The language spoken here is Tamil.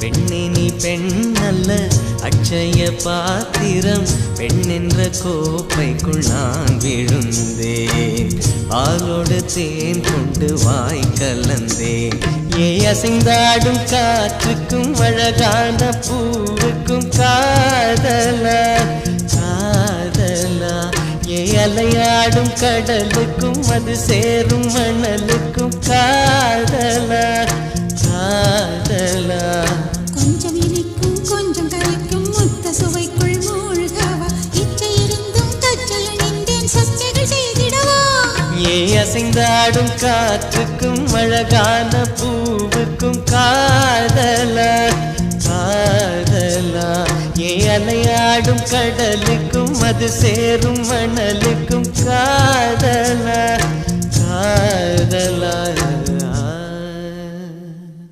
பெண்ணே நீ பெண்ணல்ல அட்சய பாத்திரம், பெண் என்ற கோப்பைக்குள் நான் விழுந்தேன். பாலோடு தேன் கொண்டு வாய் கலந்தேன். ஏ அசைந்தாடும் காற்றுக்கும் அழகான பூவுக்கும் காதலா காதலா, ஏ அலையாடும் கடலுக்கும் அது சேரும் மணலுக்கும் காதலா காதலா. கொஞ்சம் இனிக்கும் கொஞ்சம் கரைக்கும் முத்த சுவைக்குள் மூழ்கவா, இச்சை இருந்தும் தச்சல் நின்றேன் சச்சைகள் செய்திடவா. ஏ அசைந்தாடும் காற்றுக்கும் அழகான பூவுக்கும் காதலா காதலா, ஏ அலையாடும் கடலுக்கும் அது சேரும் மணலுக்கும் காதலா.